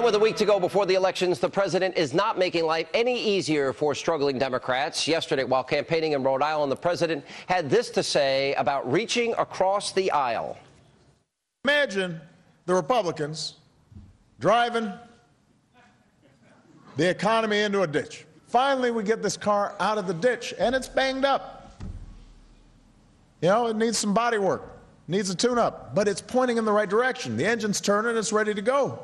And with a week to go before the elections, the president is not making life any easier for struggling Democrats. Yesterday, while campaigning in Rhode Island, the president had this to say about reaching across the aisle. Imagine the Republicans driving the economy into a ditch. Finally, we get this car out of the ditch, and it's banged up. You know, it needs some body work, needs a tune-up, but it's pointing in the right direction. The engine's turning, it's ready to go.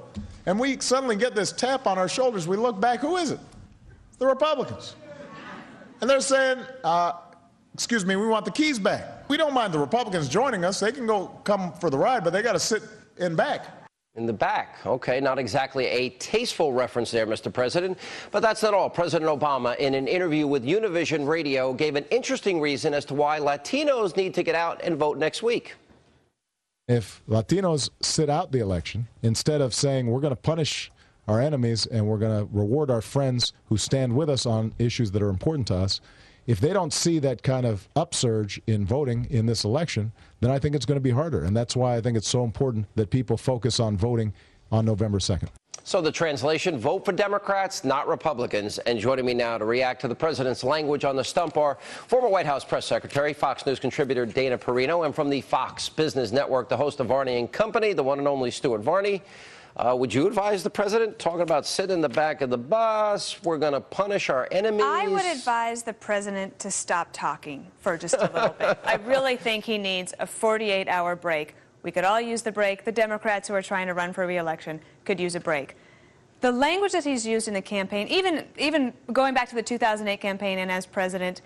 And we suddenly get this tap on our shoulders. We look back, who is it? The Republicans. And they're saying, excuse me, we want the keys back. We don't mind the Republicans joining us. They can come for the ride, but they got to sit in back. In the back. Okay, not exactly a tasteful reference there, Mr. President. But that's not all. President Obama, in an interview with Univision Radio, gave an interesting reason as to why Latinos need to get out and vote next week. If Latinos sit out the election, instead of saying we're going to punish our enemies and we're going to reward our friends who stand with us on issues that are important to us, if they don't see that kind of upsurge in voting in this election, then I think it's going to be harder. And that's why I think it's so important that people focus on voting on November 2nd. So the translation, vote for Democrats, not Republicans. And joining me now to react to the president's language on the stump are former White House press secretary, Fox News contributor Dana Perino, and from the Fox Business Network, the host of Varney and Company, the one and only Stuart Varney. Would you advise the president, talking about sitting in the back of the bus, we're going to punish our enemies? I would advise the president to stop talking for just a little bit. I really think he needs a 48-hour break. We could all use the break. The Democrats who are trying to run for re-election could use a break. The language that he's used in the campaign, even going back to the 2008 campaign and as president,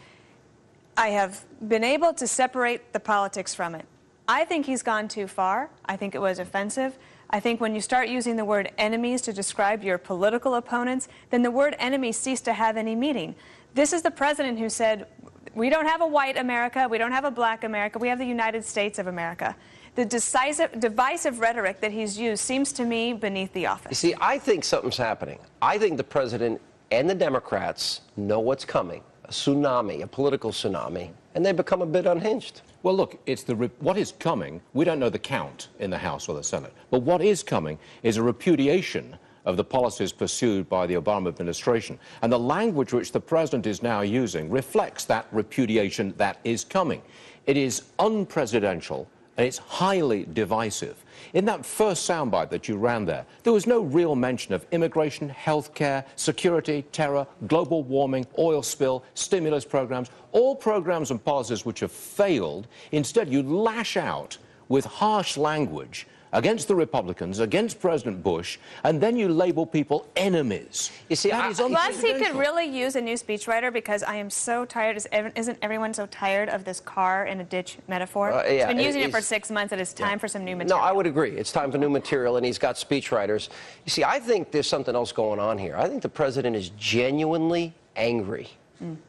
I have been able to separate the politics from it. I think he's gone too far. I think it was offensive. I think when you start using the word enemies to describe your political opponents, then the word enemy ceased to have any meaning. This is the president who said, we don't have a white America, we don't have a black America, we have the United States of America. The divisive rhetoric that he's used seems to me beneath the office. You see, I think something's happening. I think the president and the Democrats know what's coming, a tsunami, a political tsunami, and they become a bit unhinged. Well, look, it's what is coming. We don't know the count in the House or the Senate, but what is coming is a repudiation of the policies pursued by the Obama administration. And the language which the president is now using reflects that repudiation that is coming. It is unpresidential, and it's highly divisive. In that first soundbite that you ran there was no real mention of immigration, health care, security, terror, global warming, oil spill, stimulus programs, all programs and policies which have failed. Instead, you lash out with harsh language against the Republicans, against President Bush, and then you label people enemies. You see, plus he could really use a new speechwriter, because I am so tired. Isn't everyone so tired of this car in a ditch metaphor? Yeah, he's been using it for 6 months. It is time for some new material. No, I would agree. It's time for new material, and he's got speechwriters. You see, I think there's something else going on here. I think the president is genuinely angry.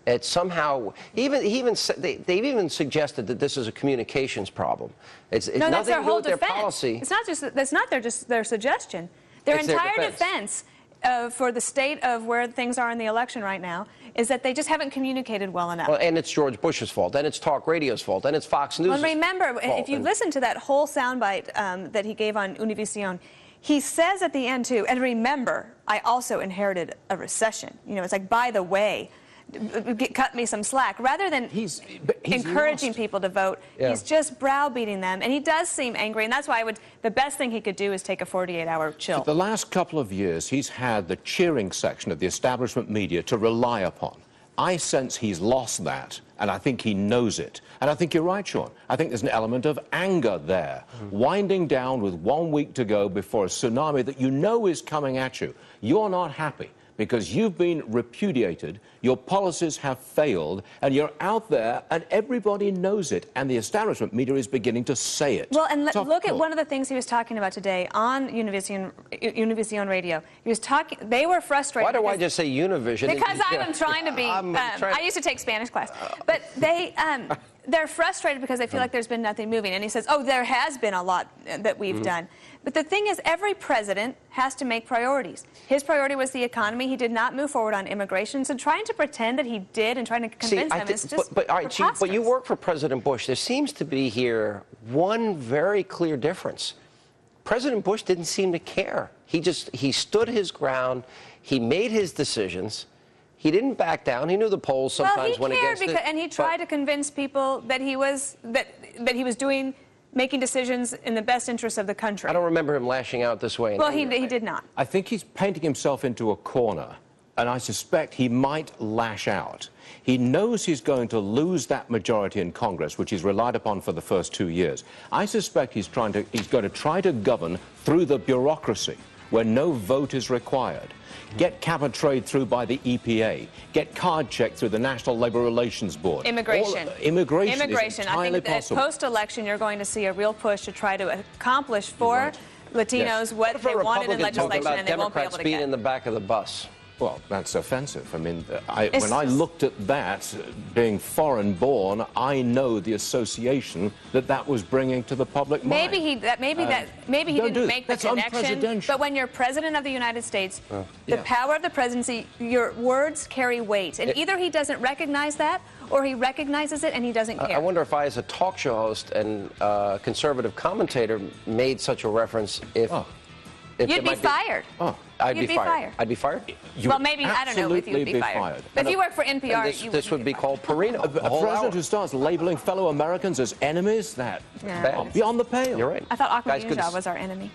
It's somehow, they've even suggested that this is a communications problem. It's no, that's nothing their to do whole with their defense. policy. It's not just their suggestion. Their entire defense for the state of where things are in the election right now is that they just haven't communicated well enough. Well, and it's George Bush's fault, and it's Talk Radio's fault, and it's Fox News' fault. Well, remember, if you listen to that whole soundbite that he gave on Univision, he says at the end, too, and remember, I also inherited a recession. You know, it's like, by the way, cut me some slack. Rather than he's encouraging people to vote, he's just browbeating them. And he does seem angry, and that's why the best thing he could do is take a 48-hour chill. For the last couple of years, he's had the cheering section of the establishment media to rely upon. I sense he's lost that, and I think he knows it. And I think you're right, Sean. I think there's an element of anger there, winding down with 1 week to go before a tsunami that you know is coming at you. You're not happy, because you've been repudiated, your policies have failed, and you're out there, and everybody knows it, and the establishment media is beginning to say it. Well, and look at one of the things he was talking about today on Univision Radio. He was talking, they were frustrated. Why do I just say Univision? Because I'm trying to be, I used to take Spanish class, but they're frustrated because they feel like there's been nothing moving. And he says, oh, there has been a lot that we've done. But the thing is, every president has to make priorities. His priority was the economy. He did not move forward on immigration. So trying to pretend that he did and trying to convince them is just but you work for President Bush. There seems to be here one very clear difference. President Bush didn't seem to care. He stood his ground. He made his decisions. He didn't back down. He knew the polls sometimes went against it. And he tried to convince people that he was making decisions in the best interest of the country. I don't remember him lashing out this way. Well, he did not. I think he's painting himself into a corner, and I suspect he might lash out. He knows he's going to lose that majority in Congress, which he's relied upon for the first 2 years. I suspect he's going to try to govern through the bureaucracy, where no vote is required. Get cap and trade through by the EPA. Get card check through the National Labor Relations Board. Immigration. Immigration is entirely I think that possible. post-election, you're going to see a real push to try to accomplish for Latinos what they wanted in legislation, and they won't be able Democrats to being get. in the back of the bus. Well, that's offensive. I mean, when I looked at that, being foreign-born, I know the association that was bringing to the public mind. Maybe he didn't make the connection. But when you're president of the United States, the power of the presidency, your words carry weight, and either he doesn't recognize that, or he recognizes it and he doesn't care. I wonder if I, as a talk show host and conservative commentator, made such a reference. You'd be fired. I'd be fired. I'd be fired? Well, maybe, I don't know if you would be fired. But if you work for NPR, this would be called Perino. A president who starts labeling fellow Americans as enemies, beyond the pale. You're right. I thought Ahmadinejad was our enemy.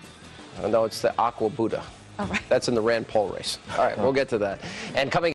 No, it's the Aqua Buddha. Oh, right. That's in the Rand Paul race. All right, we'll get to that. And coming